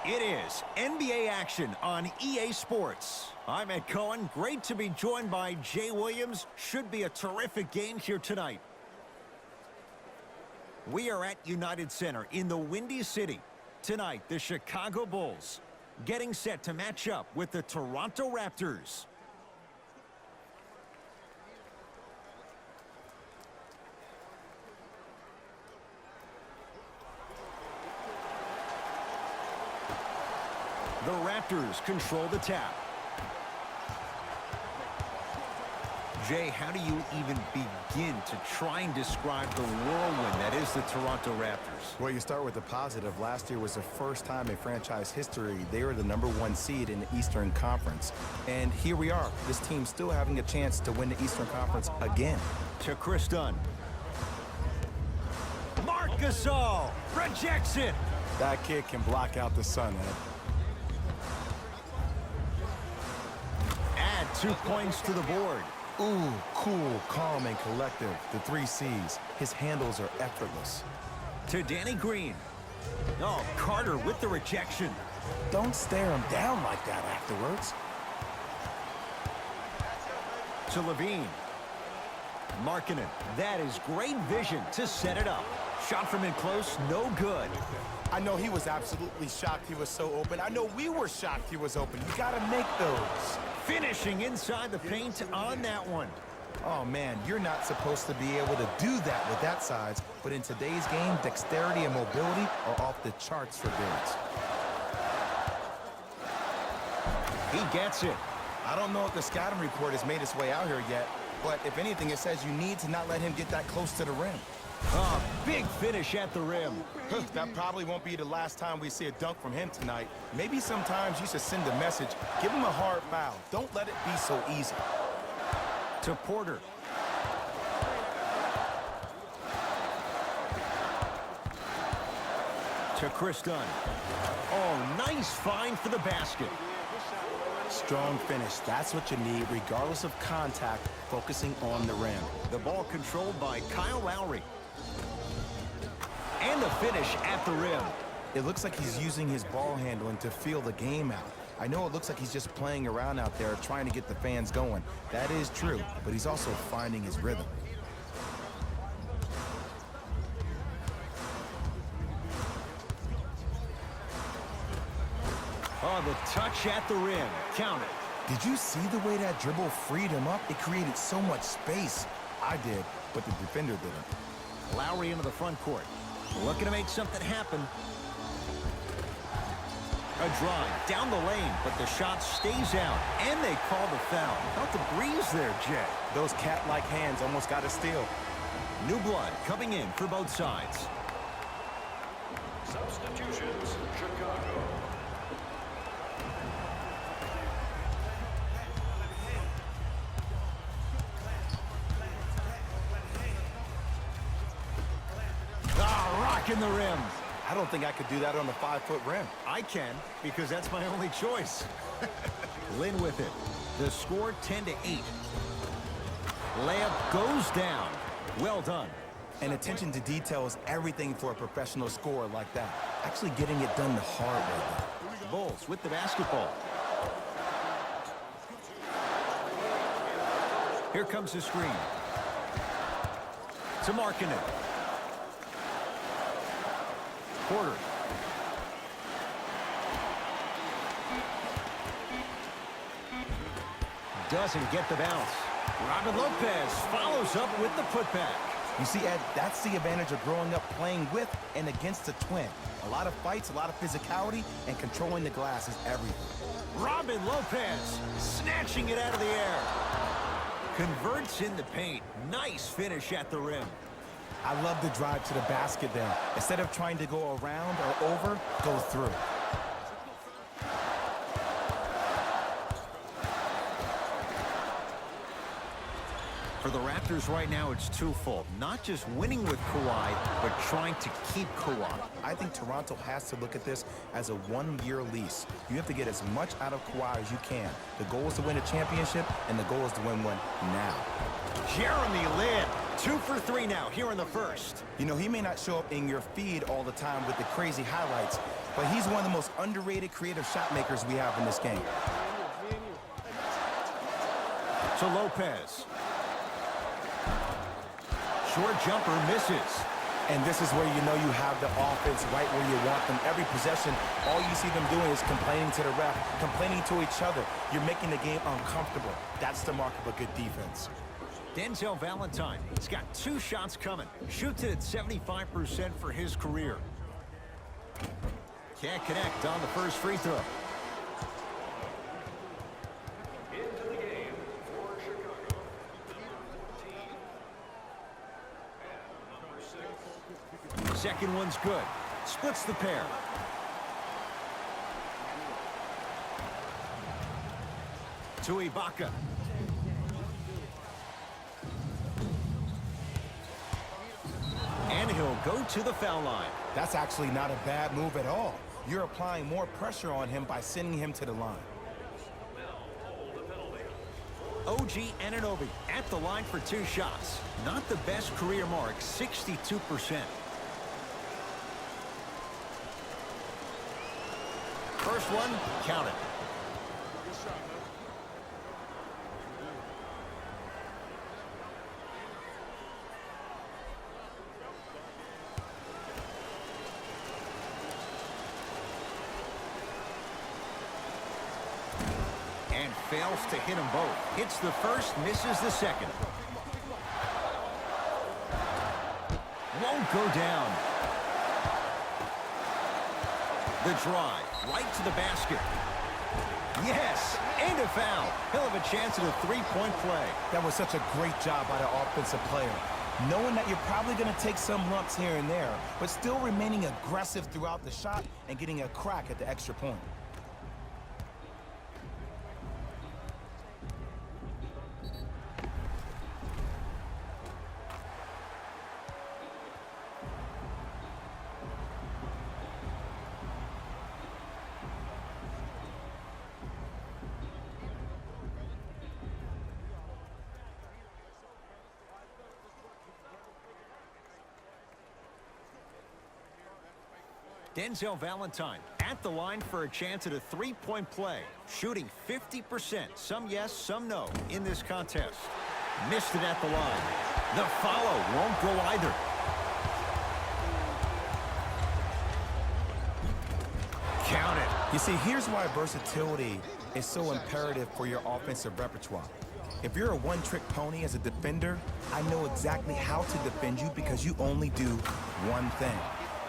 It is NBA action on EA Sports. I'm Ed Cohen. Great to be joined by Jay Williams. Should be a terrific game here tonight. We are at United Center in the Windy City. Tonight, the Chicago Bulls getting set to match up with the Toronto Raptors. The Raptors control the tap. Jay, how do you even begin to try and describe the whirlwind that is the Toronto Raptors? Well, you start with the positive. Last year was the first time in franchise history they were the #1 seed in the Eastern Conference. And here we are, this team still having a chance to win the Eastern Conference again. To Chris Dunn. Marc Gasol rejects it. That kid can block out the sun, Ed. Add 2 points to the board. Ooh, cool, calm, and collective. The 3 C's. His handles are effortless. To Danny Green. Oh, Carter with the rejection. Don't stare him down like that afterwards. To Levine. Markkanen. That is great vision to set it up. Shot from in close, no good. I know he was absolutely shocked he was so open. I know we were shocked he was open. You gotta make those. Finishing inside the paint on that one. Oh, man, you're not supposed to be able to do that with that size, but in today's game, dexterity and mobility are off the charts for bigs. He gets it. I don't know if the scouting report has made its way out here yet, but if anything, it says you need to not let him get that close to the rim. Oh, big finish at the rim. That probably won't be the last time we see a dunk from him tonight. Maybe sometimes you should send a message. Give him a hard foul. Don't let it be so easy. To Porter. To Chris Dunn. Oh, nice find for the basket. Strong finish. That's what you need, regardless of contact, focusing on the rim. The ball controlled by Kyle Lowry. And the finish at the rim. It looks like he's using his ball handling to feel the game out. I know it looks like he's just playing around out there trying to get the fans going. That is true, but he's also finding his rhythm. Oh, the touch at the rim. Count it. Did you see the way that dribble freed him up? It created so much space. I did, but the defender didn't. Lowry into the front court. Looking to make something happen. A drive down the lane, but the shot stays out, and they call the foul. Felt the breeze there, Jay. Those cat-like hands almost got a steal. New blood coming in for both sides. Substitutions, Chicago. In the rim. I don't think I could do that on a 5-foot rim. I can, because that's my only choice. Lynn with it. The score 10-8. Layup goes down. Well done. And attention to detail is everything for a professional scorer like that. Actually getting it done the hard way. Bulls with the basketball. Here comes the screen. To Markkanen. Porter. Doesn't get the bounce. Robin Lopez follows up with the putback. You see, Ed, that's the advantage of growing up playing with and against a twin. A lot of fights, a lot of physicality, and controlling the glass is everything. Robin Lopez snatching it out of the air. Converts in the paint. Nice finish at the rim. I love the drive to the basket there. Instead of trying to go around or over, go through. For the Raptors right now, it's twofold. Not just winning with Kawhi, but trying to keep Kawhi. I think Toronto has to look at this as a one-year lease. You have to get as much out of Kawhi as you can. The goal is to win a championship, and the goal is to win one now. Jeremy Lin 2 for 3 now here in the first. You know, he may not show up in your feed all the time with the crazy highlights, but he's one of the most underrated creative shot makers we have in this game. To Lopez. Short jumper misses. And this is where you know you have the offense right where you want them. Every possession, all you see them doing is complaining to the ref, complaining to each other. You're making the game uncomfortable. That's the mark of a good defense. Denzel Valentine, he's got 2 shots coming. Shoots it at 75% for his career. Can't connect on the first free throw. Into the game for Chicago. Number 6. Second one's good. Splits the pair. To Ibaka. And he'll go to the foul line. That's actually not a bad move at all. You're applying more pressure on him by sending him to the line. OG Anunoby at the line for 2 shots. Not the best career mark, 62%. First one, count it. And fails to hit them both. Hits the first, misses the second. Won't go down. The drive, right to the basket. Yes, and a foul. He'll have a chance at a 3-point play. That was such a great job by the offensive player. Knowing that you're probably going to take some lumps here and there, but still remaining aggressive throughout the shot and getting a crack at the extra point. Denzel Valentine at the line for a chance at a 3-point play. Shooting 50%. Some yes, some no in this contest. Missed it at the line. The follow won't go either. Count it. You see, here's why versatility is so imperative for your offensive repertoire. If you're a one-trick pony as a defender, I know exactly how to defend you because you only do one thing.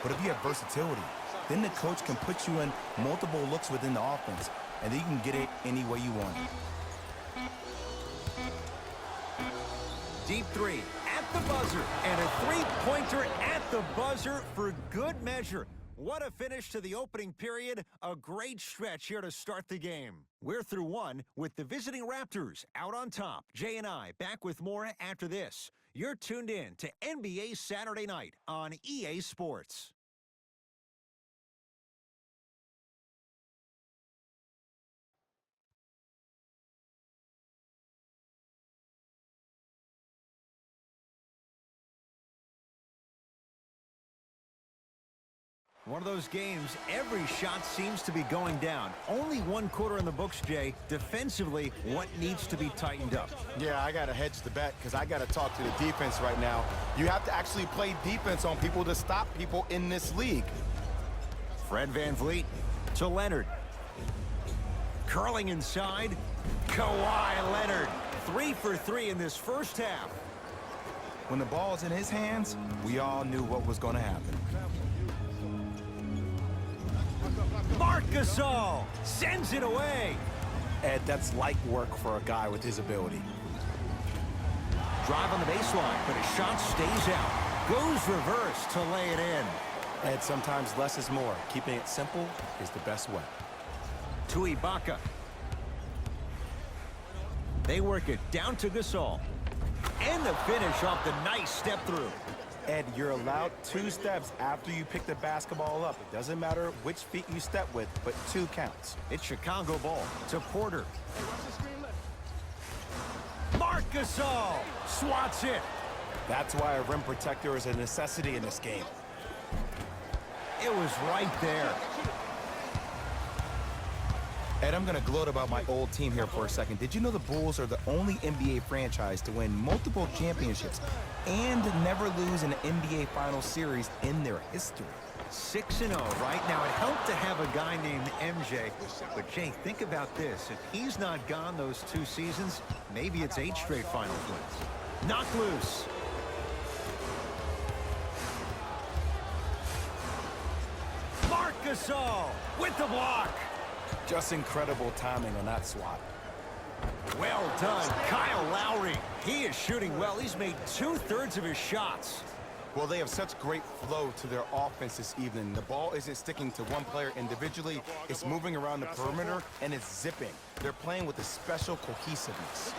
But if you have versatility, then the coach can put you in multiple looks within the offense, and then you can get it any way you want. Deep 3 at the buzzer, and a 3-pointer at the buzzer for good measure. What a finish to the opening period. A great stretch here to start the game. We're through 1 with the visiting Raptors out on top. Jay and I back with more after this. You're tuned in to NBA Saturday Night on EA Sports. One of those games, every shot seems to be going down. Only 1 quarter in the books, Jay. Defensively, what needs to be tightened up? Yeah, I got to hedge the bet because I got to talk to the defense right now. You have to actually play defense on people to stop people in this league. Fred VanVleet to Leonard. Curling inside. Kawhi Leonard. 3 for 3 in this first half. When the ball's in his hands, we all knew what was going to happen. Marc Gasol sends it away. Ed, that's light work for a guy with his ability. Drive on the baseline, but his shot stays out. Goes reverse to lay it in. Ed, sometimes less is more. Keeping it simple is the best way. To Ibaka. They work it down to Gasol. And the finish off the nice step through. Ed, you're allowed 2 steps after you pick the basketball up. It doesn't matter which feet you step with, but 2 counts. It's Chicago ball to Porter. Marc Gasol swats it. That's why a rim protector is a necessity in this game. It was right there. Ed, I'm going to gloat about my old team here for a second. Did you know the Bulls are the only NBA franchise to win multiple championships and never lose an NBA Finals series in their history? 6-0 right now. It helped to have a guy named MJ. But, Jay, think about this. If he's not gone those 2 seasons, maybe it's 8 straight Finals wins. Knocked loose. Marc Gasol with the block. Just incredible timing on that swat. Well done, Kyle Lowry. He is shooting well. He's made 2/3 of his shots. Well, they have such great flow to their offense this evening. The ball isn't sticking to one player individually. It's moving around the perimeter, and it's zipping. They're playing with a special cohesiveness.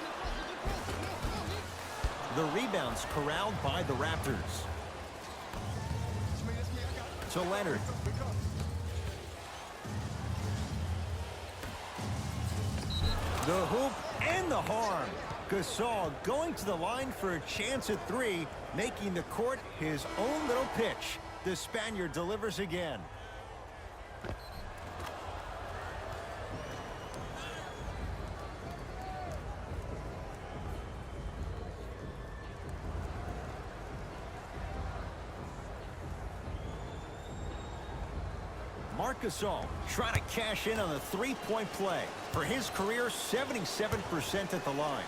The rebounds corralled by the Raptors. To Leonard. The hoop and the harm. Gasol going to the line for a chance at 3, making the court his own little pitch. The Spaniard delivers again. Marc Gasol trying to cash in on the 3-point play. For his career, 77% at the line.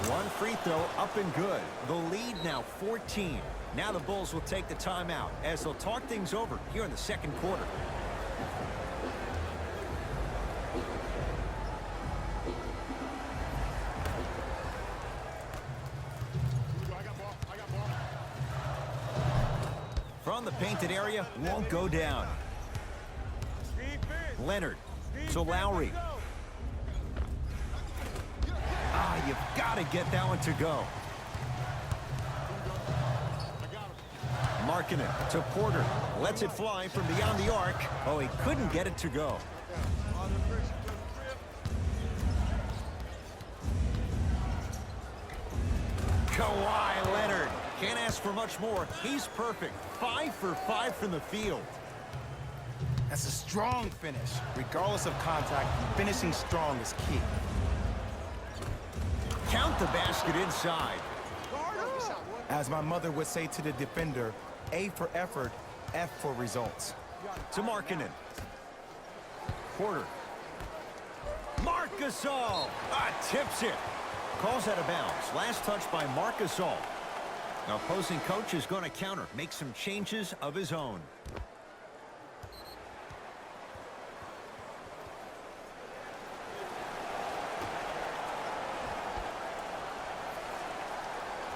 One free throw up and good. The lead now 14. Now the Bulls will take the timeout as they'll talk things over here in the second quarter. From the painted area, won't go down. Leonard to Lowry. You've got to get that one to go. Markkanen to Porter. Lets it fly from beyond the arc. Oh, he couldn't get it to go. Kawhi Leonard. Can't ask for much more. He's perfect. 5 for 5 from the field. That's a strong finish. Regardless of contact, finishing strong is key. Count the basket inside. As my mother would say to the defender, A for effort, F for results. To Markkanen. Porter. Marc Gasol. Tips it. Calls out of bounds. Last touch by Marc Gasol. Now, opposing coach is going to counter. Make some changes of his own.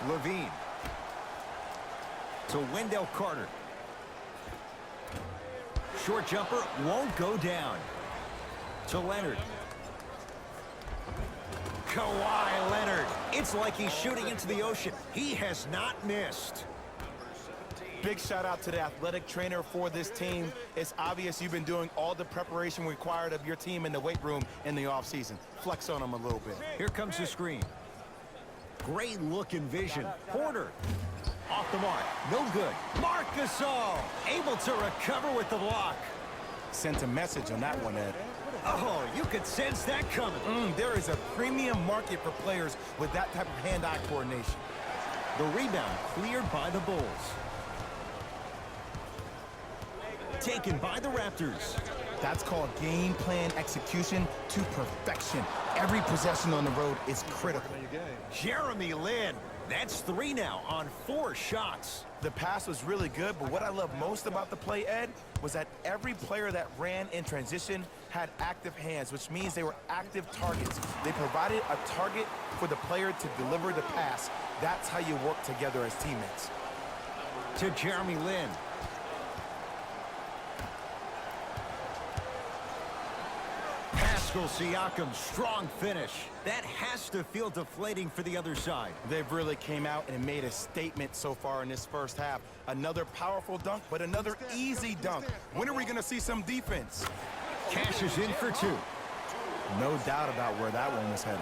Levine. To Wendell Carter. Short jumper won't go down. To Leonard. Kawhi Leonard. It's like he's shooting into the ocean. He has not missed. Big shout out to the athletic trainer for this team. It's obvious you've been doing all the preparation required of your team in the weight room in the offseason. Flex on them a little bit. Here comes the screen. Great look and vision. Porter. Off the mark. No good. Marc Gasol able to recover with the block. Sent a message on that one, Ed. Oh, you could sense that coming. There is a premium market for players with that type of hand-eye coordination. The rebound cleared by the Bulls. Taken by the Raptors. That's called game plan execution to perfection. Every possession on the road is critical. Jeremy Lin. That's 3 now on 4 shots. The pass was really good, but what I love most about the play, Ed, was that every player that ran in transition had active hands, which means they were active targets. They provided a target for the player to deliver the pass. That's how you work together as teammates. To Jeremy Lin. Pass Pascal Siakam, strong finish. That has to feel deflating for the other side. They've really came out and made a statement so far in this first half. Another powerful dunk, but another easy dunk. When are we going to see some defense? Cash is in for two. No doubt about where that one was headed.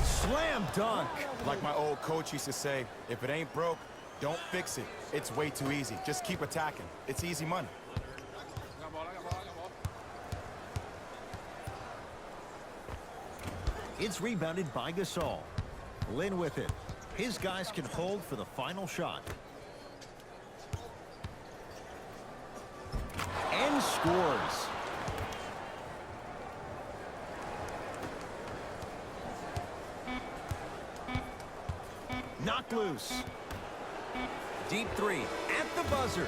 Slam dunk. Like my old coach used to say, if it ain't broke, don't fix it. It's way too easy. Just keep attacking. It's easy money. It's rebounded by Gasol. Lin with it. His guys can hold for the final shot. And scores. Knocked loose. Deep three at the buzzer.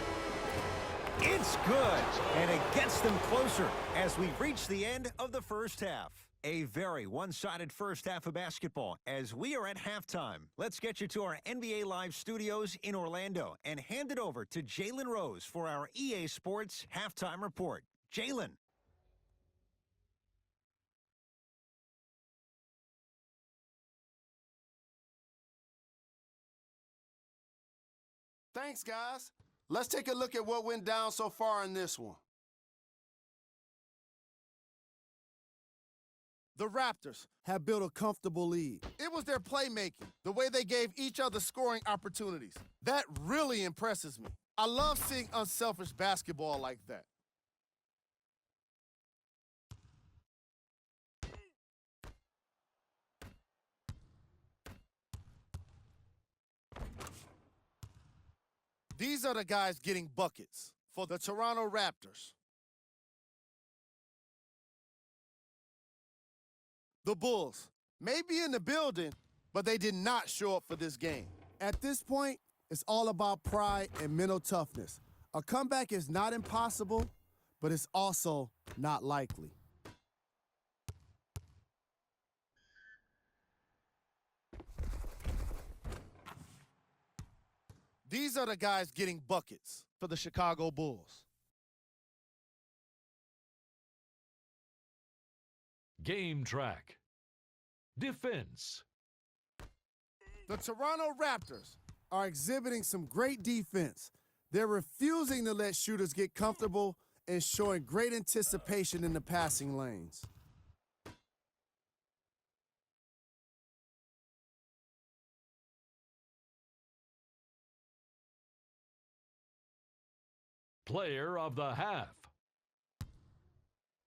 It's good, and it gets them closer as we reach the end of the first half. A very one-sided first half of basketball as we are at halftime. Let's get you to our NBA Live studios in Orlando and hand it over to Jalen Rose for our EA Sports halftime report. Jalen. Thanks, guys. Let's take a look at what went down so far in this one. The Raptors have built a comfortable lead. It was their playmaking, the way they gave each other scoring opportunities. That really impresses me. I love seeing unselfish basketball like that. These are the guys getting buckets for the Toronto Raptors. The Bulls may be in the building, but they did not show up for this game. At this point, it's all about pride and mental toughness. A comeback is not impossible, but it's also not likely. These are the guys getting buckets for the Chicago Bulls. Game track. Defense. The Toronto Raptors are exhibiting some great defense. They're refusing to let shooters get comfortable and showing great anticipation in the passing lanes. Player of the half.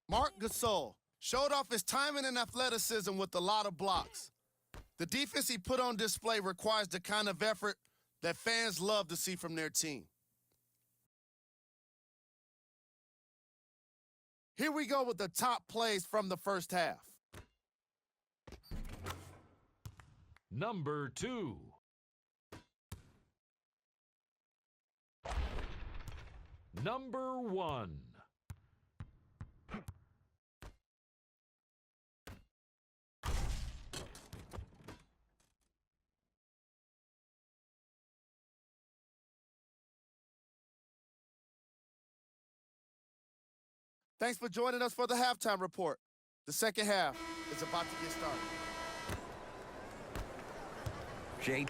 Marc Gasol showed off his timing and athleticism with a lot of blocks. The defense he put on display requires the kind of effort that fans love to see from their team. Here we go with the top plays from the first half. Number 2. Number 1. Thanks for joining us for the halftime report. The second half is about to get started. Jay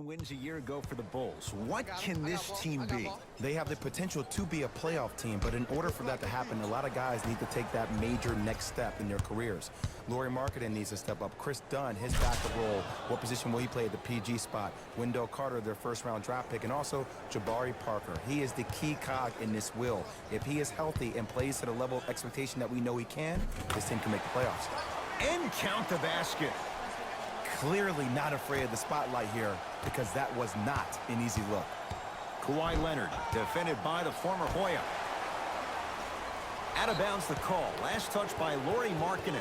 wins a year ago for the Bulls. What can this team be? They have the potential to be a playoff team, but in order for that to happen, a lot of guys need to take that major next step in their careers. Lauri Markkanen needs to step up. Chris Dunn, his backup role. What position will he play at the PG spot? Wendell Carter, their first-round draft pick, and also Jabari Parker. He is the key cog in this wheel. If he is healthy and plays to the level of expectation that we know he can, this team can make the playoffs. And count the basket. Clearly not afraid of the spotlight here because that was not an easy look. Kawhi Leonard, defended by the former Hoya. Out of bounds the call. Last touch by Lauri Markkanen.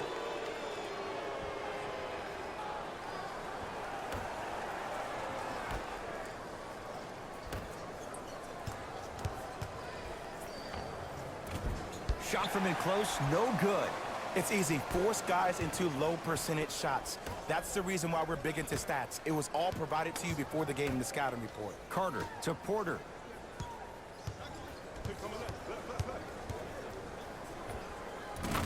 Shot from in close, no good. It's easy. Force guys into low percentage shots. That's the reason why we're big into stats. It was all provided to you before the game in the scouting report. Carter to Porter.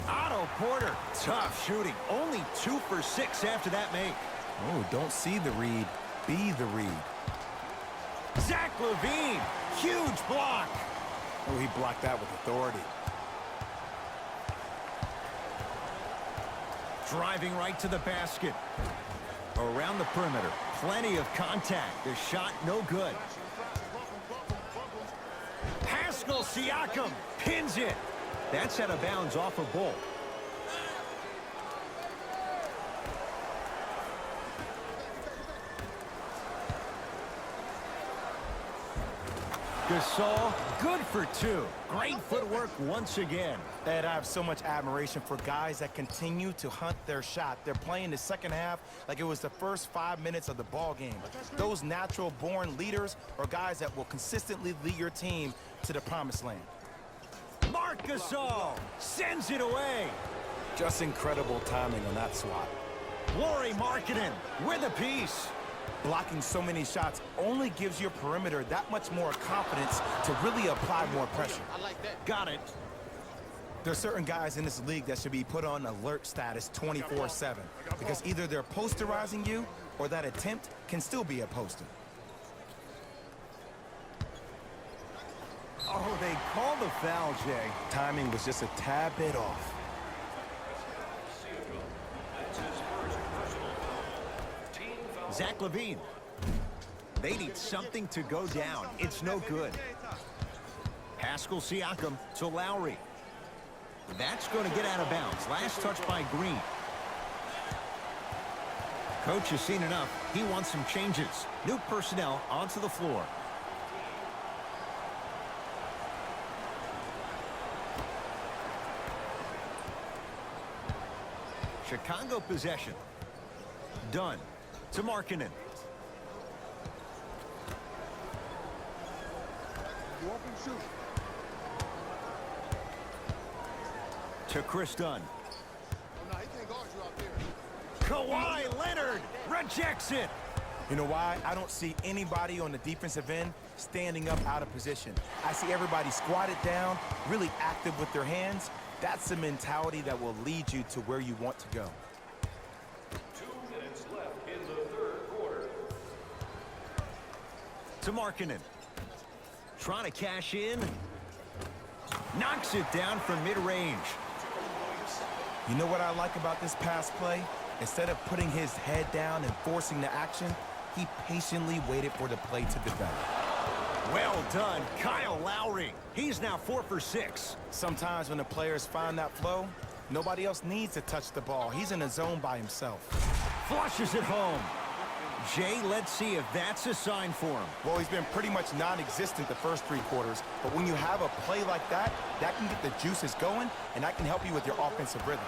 Otto Porter, tough shooting. Only 2 for 6 after that make. Oh, don't see the read. Be the read. Zach LaVine, huge block. Oh, he blocked that with authority. Driving right to the basket. Around the perimeter, plenty of contact. The shot no good. Pascal Siakam pins it. That's out of bounds off a Bull. Gasol, good for 2. Great footwork once again. Ed, I have so much admiration for guys that continue to hunt their shot. They're playing the second half like it was the first 5 minutes of the ball game. Those natural-born leaders are guys that will consistently lead your team to the promised land. Marc Gasol sends it away. Just incredible timing on that swat. Lauri Markkanen with a piece. Blocking so many shots only gives your perimeter that much more confidence to really apply more pressure. Got it. There's certain guys in this league that should be put on alert status 24/7 because either they're posterizing you or that attempt can still be a poster. Oh, they called the foul, Jay. Timing was just a tad bit off. Zach LaVine. They need something to go down. It's no good. Pascal Siakam to Lowry. That's going to get out of bounds. Last touch by Green. Coach has seen enough. He wants some changes. New personnel onto the floor. Chicago possession. Dunn to Markkanen. To Chris Dunn. Kawhi Leonard rejects it. You know why? I don't see anybody on the defensive end standing up out of position. I see everybody squatted down, really active with their hands. That's the mentality that will lead you to where you want to go. 2 minutes left in the third quarter. To Markkanen. Trying to cash in. Knocks it down from mid-range. You know what I like about this pass play? Instead of putting his head down and forcing the action, he patiently waited for the play to develop. Well done, Kyle Lowry. He's now 4 for 6. Sometimes when the players find that flow, nobody else needs to touch the ball. He's in a zone by himself. Flushes it home. Jay, let's see if that's a sign for him. Well, he's been pretty much non-existent the first 3 quarters, but when you have a play like that, that can get the juices going, and that can help you with your offensive rhythm.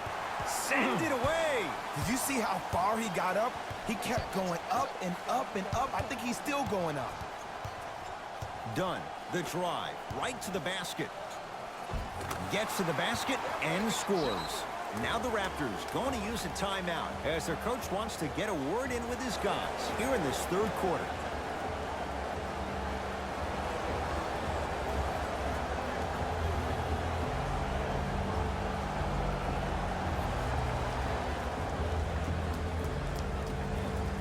Send it away. Did you see how far he got up? He kept going up and up and up. I think he's still going up. Dunn, the drive, right to the basket. Gets to the basket and scores. Now the Raptors going to use a timeout as their coach wants to get a word in with his guys here in this third quarter.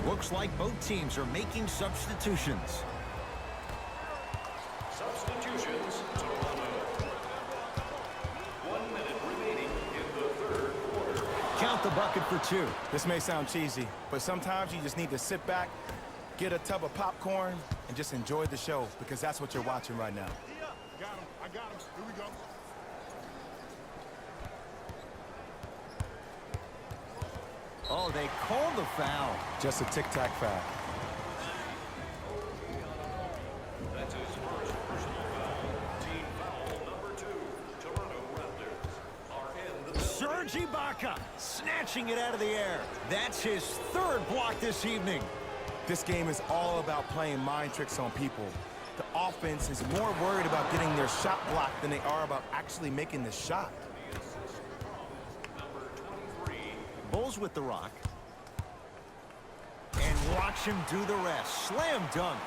Looks like both teams are making substitutions. Substitutions, Toronto. 1 minute remaining in the third quarter. Count the bucket for 2. This may sound cheesy, but sometimes you just need to sit back, get a tub of popcorn, and just enjoy the show, because that's what you're watching right now. Got him. I got him. Here we go. Oh, they called the foul. Just a tic-tac foul. That's his first personal foul. Team foul number 2. Toronto Raptors are in the Serge Ibaka snatching it out of the air. That's his 3rd block this evening. This game is all about playing mind tricks on people. The offense is more worried about getting their shot blocked than they are about actually making the shot. Bowles with the rock. And watch him do the rest. Slam dunk.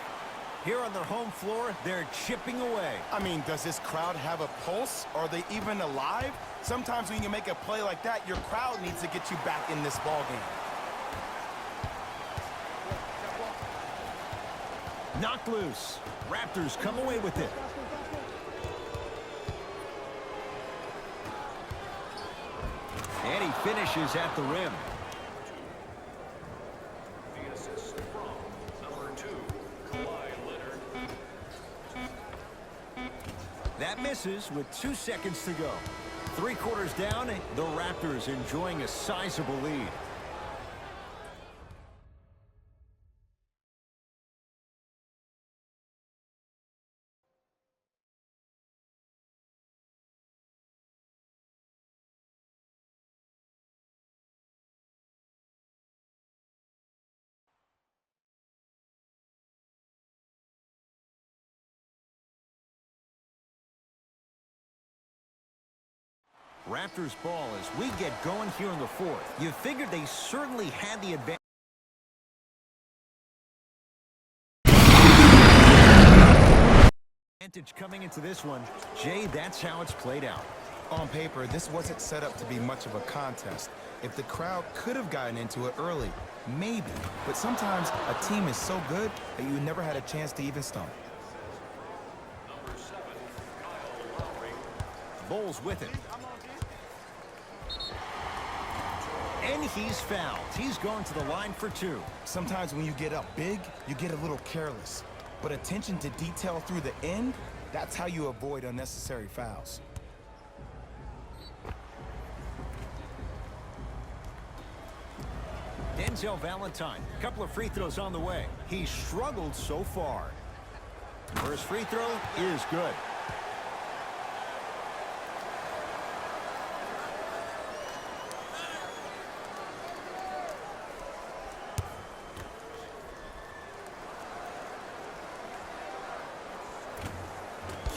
Here on their home floor, they're chipping away. I mean, does this crowd have a pulse? Are they even alive? Sometimes when you make a play like that, your crowd needs to get you back in this ball game. Knocked loose. Raptors come away with it. And he finishes at the rim. The assist from number 2, Kawhi Leonard. That misses with 2 seconds to go. 3 quarters down, the Raptors enjoying a sizable lead. Raptors ball as we get going here in the fourth. You figured they certainly had the advantage. Coming into this one. Jay, that's how it's played out. On paper, this wasn't set up to be much of a contest. If the crowd could have gotten into it early, maybe. But sometimes a team is so good that you never had a chance to even stump. Number 7, Kyle Lowry. Bowles with it. And he's fouled. He's going to the line for 2. Sometimes when you get up big, you get a little careless. But attention to detail through the end, that's how you avoid unnecessary fouls. Denzel Valentine, a couple of free throws on the way. He struggled so far. First free throw is good.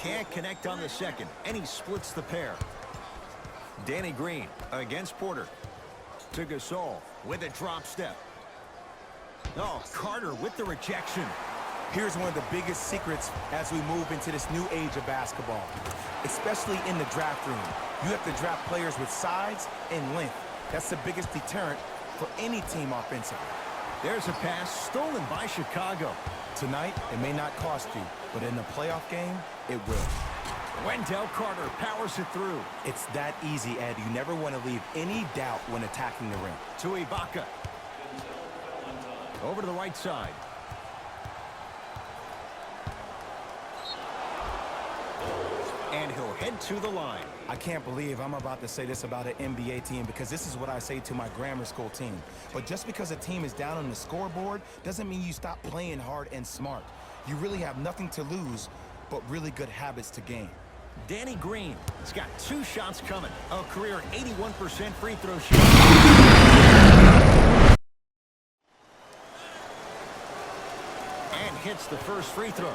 Can't connect on the second, and he splits the pair. Danny Green against Porter. To Gasol with a drop step. Oh, Carter with the rejection. Here's one of the biggest secrets as we move into this new age of basketball, especially in the draft room. You have to draft players with size and length. That's the biggest deterrent for any team offensively. There's a pass stolen by Chicago. Tonight, it may not cost you, but in the playoff game, it will. Wendell Carter powers it through. It's that easy, Ed. You never want to leave any doubt when attacking the rim. To Ibaka. Over to the right side. And he'll head to the line. I can't believe I'm about to say this about an NBA team because this is what I say to my grammar school team. But just because a team is down on the scoreboard doesn't mean you stop playing hard and smart. You really have nothing to lose but really good habits to gain. Danny Green has got 2 shots coming. A career 81% free throw shot. And hits the first free throw.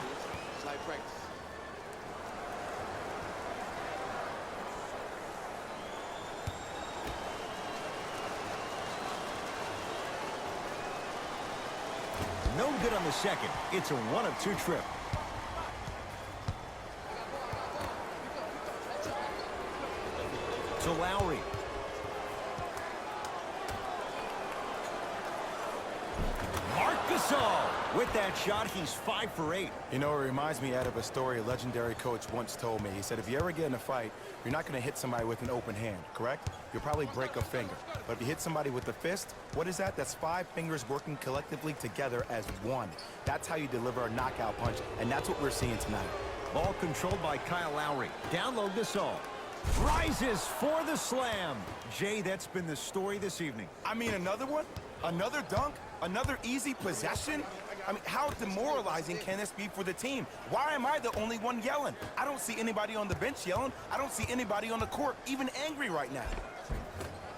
No good on the second. It's a 1 of 2 trip. To Lowry. Marc Gasol. With that shot, he's 5 for 8. You know, it reminds me, Ed, of a story a legendary coach once told me. He said, if you ever get in a fight, you're not going to hit somebody with an open hand, correct? You'll probably break a finger. But if you hit somebody with a fist, what is that? That's 5 fingers working collectively together as one. That's how you deliver a knockout punch, and that's what we're seeing tonight. Ball controlled by Kyle Lowry. Down low, Gasol. Rises for the slam. Jay, that's been the story this evening. I mean, another one? Another dunk? Another easy possession? I mean, how demoralizing can this be for the team? Why am I the only one yelling? I don't see anybody on the bench yelling. I don't see anybody on the court even angry right now.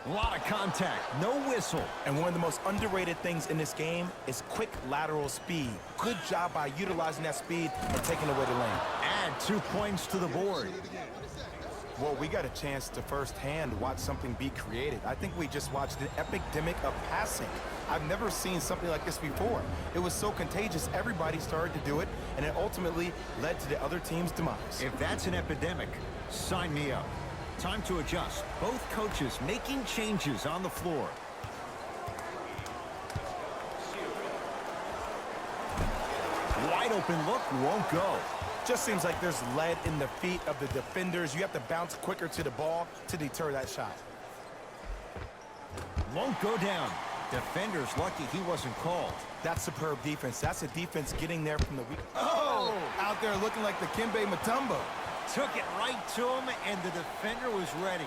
A lot of contact, no whistle. And one of the most underrated things in this game is quick lateral speed. Good job by utilizing that speed and taking away the lane. Add 2 points to the board. Well, we got a chance to firsthand watch something be created. I think we just watched an epidemic of passing. I've never seen something like this before. It was so contagious, everybody started to do it, and it ultimately led to the other team's demise. If that's an epidemic, sign me up. Time to adjust. Both coaches making changes on the floor. Wide open look, won't go. Just seems like there's lead in the feet of the defenders. You have to bounce quicker to the ball to deter that shot. Won't go down. Defender's lucky he wasn't called. That's superb defense. That's a defense getting there from the weak. Oh! Out there looking like the Kimbe Mutombo. Took it right to him, and the defender was ready.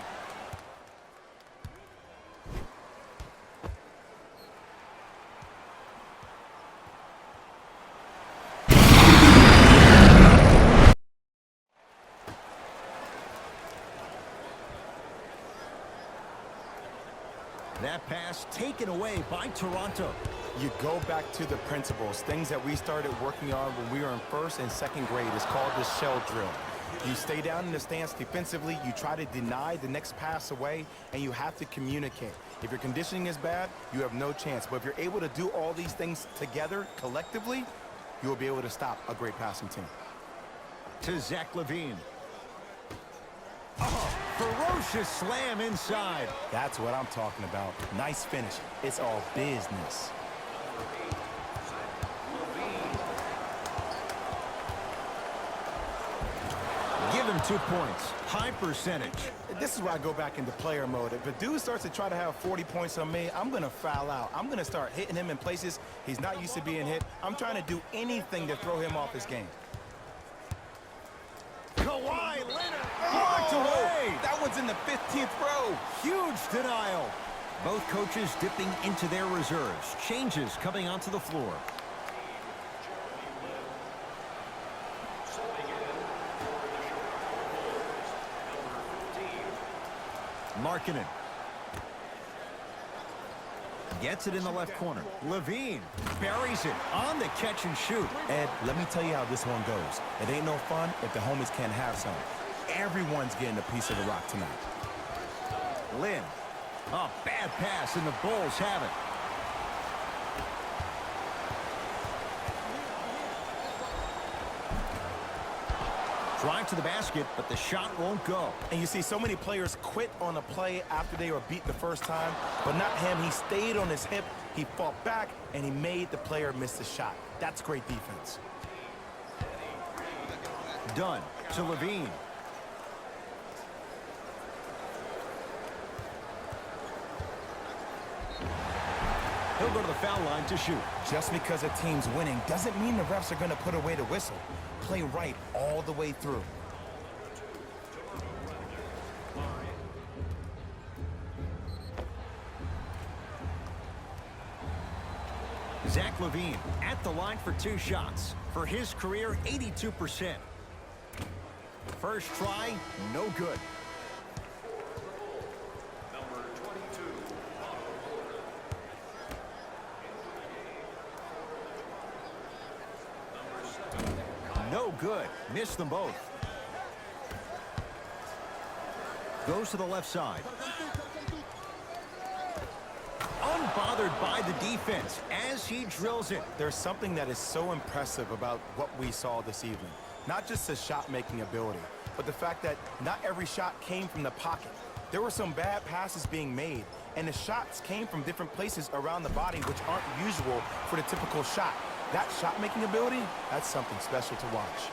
That pass taken away by Toronto. You go back to the principles, things that we started working on when we were in first and second grade. It's called the shell drill. You stay down in the stance defensively, you try to deny the next pass away, and you have to communicate. If your conditioning is bad, you have no chance. But if you're able to do all these things together, collectively, you will be able to stop a great passing team. To Zach LaVine. Oh, ferocious slam inside. That's what I'm talking about. Nice finish. It's all business. Give him 2 points. High percentage. This is where I go back into player mode. If a dude starts to try to have 40 points on me, I'm going to foul out. I'm going to start hitting him in places he's not used to being hit. I'm trying to do anything to throw him off his game. Kawhi Leonard blocked away. That one's in the 15th row. Huge denial. Both coaches dipping into their reserves. Changes coming onto the floor. Markkanen. Gets it in the left corner. LaVine buries it on the catch and shoot. Ed, let me tell you how this one goes. It ain't no fun if the homies can't have some. Everyone's getting a piece of the rock tonight. Lynn. A bad pass, and the Bulls have it. Drive to the basket, but the shot won't go. And you see so many players quit on a play after they were beat the first time, but not him. He stayed on his hip, he fought back, and he made the player miss the shot. That's great defense. Dunn to LaVine. He'll go to the foul line to shoot. Just because a team's winning doesn't mean the refs are going to put away the whistle. Play right all the way through. Zach LaVine at the line for 2 shots. For his career, 82%. First try, no good. Number 22. No good. Missed them both. Goes to the left side. Unbothered by the defense as he drills it. There's something that is so impressive about what we saw this evening. Not just the shot-making ability, but the fact that not every shot came from the pocket. There were some bad passes being made, and the shots came from different places around the body, which aren't usual for the typical shot. That shot-making ability, that's something special to watch.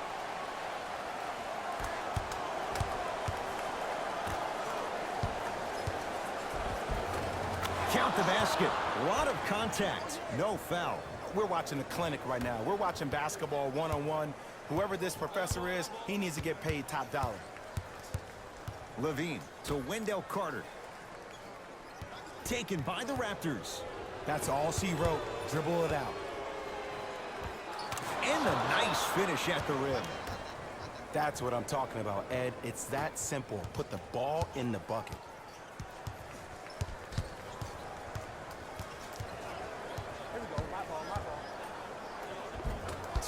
Count the basket. A lot of contact. No foul. We're watching a clinic right now. We're watching basketball one-on-one. Whoever this professor is, he needs to get paid top dollar. LaVine to Wendell Carter. Taken by the Raptors. That's all she wrote. Dribble it out. And a nice finish at the rim. That's what I'm talking about, Ed. It's that simple. Put the ball in the bucket.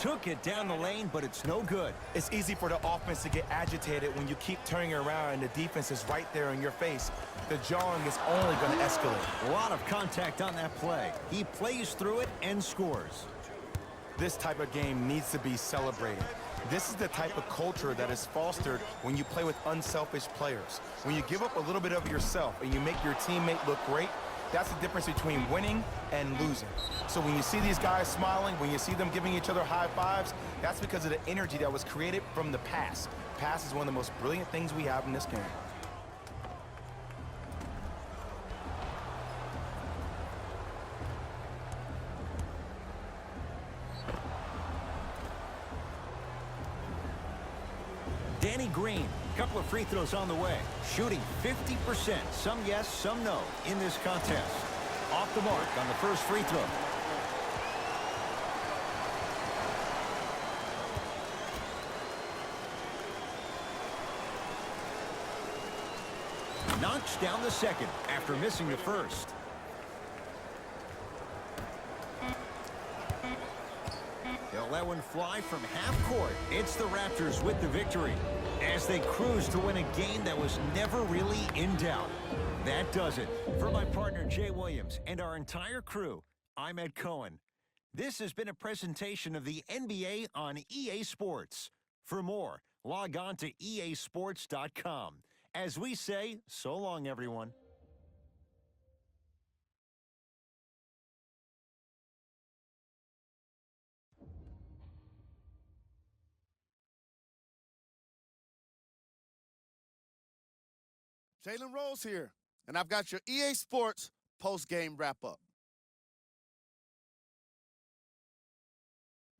took it down the lane, but it's no good. It's easy for the offense to get agitated when you keep turning around and the defense is right there in your face. The jawing is only going to escalate. A lot of contact on that play. He plays through it and scores. This type of game needs to be celebrated. This is the type of culture that is fostered when you play with unselfish players. When you give up a little bit of yourself and you make your teammate look great, that's the difference between winning and losing. So when you see these guys smiling, when you see them giving each other high fives, that's because of the energy that was created from the pass. Pass is one of the most brilliant things we have in this game. Danny Green, couple of free throws on the way. Shooting 50%, some yes, some no in this contest. Off the mark on the first free throw. Knocks down the second after missing the first. They'll let one fly from half court. It's the Raptors with the victory as they cruise to win a game that was never really in doubt. That does it. For my partner, Jay Williams, and our entire crew, I'm Ed Cohen. This has been a presentation of the NBA on EA Sports. For more, log on to easports.com. As we say, so long, everyone. Jalen Rose here, and I've got your EA Sports post-game wrap-up.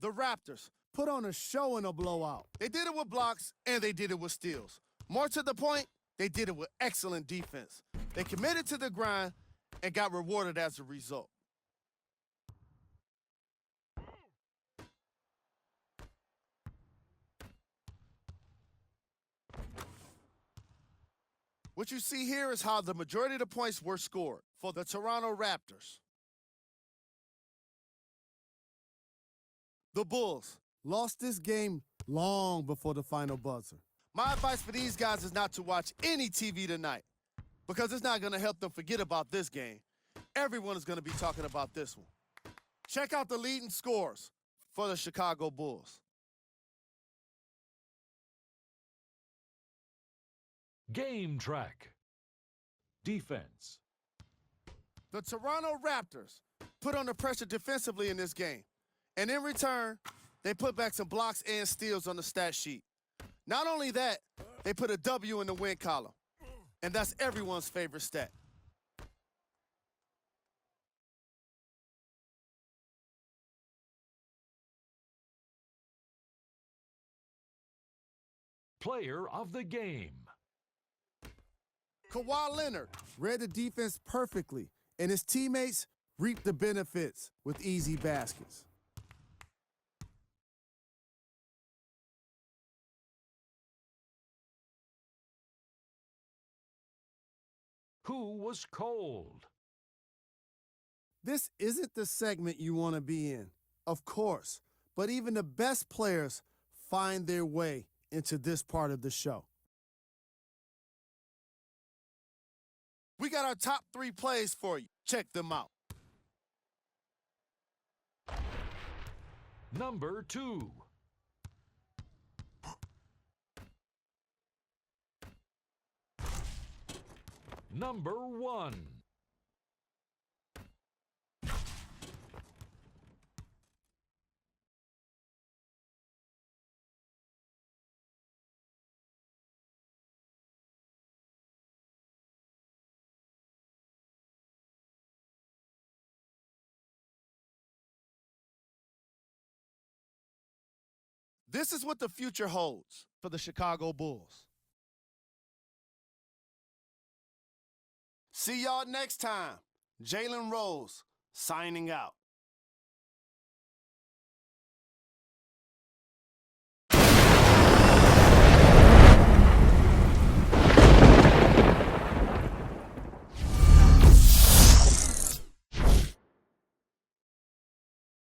The Raptors put on a show in a blowout. They did it with blocks, and they did it with steals. More to the point, they did it with excellent defense. They committed to the grind and got rewarded as a result. What you see here is how the majority of the points were scored for the Toronto Raptors. The Bulls lost this game long before the final buzzer. My advice for these guys is not to watch any TV tonight because it's not going to help them forget about this game. Everyone is going to be talking about this one. Check out the leading scores for the Chicago Bulls. Game track. Defense. The Toronto Raptors put under pressure defensively in this game. And in return, they put back some blocks and steals on the stat sheet. Not only that, they put a W in the win column. And that's everyone's favorite stat. Player of the game. Kawhi Leonard read the defense perfectly, and his teammates reaped the benefits with easy baskets. Who was cold? This isn't the segment you want to be in, of course, but even the best players find their way into this part of the show. We got our top 3 plays for you. Check them out. Number 2. Number 1. This is what the future holds for the Chicago Bulls. See y'all next time. Jalen Rose signing out.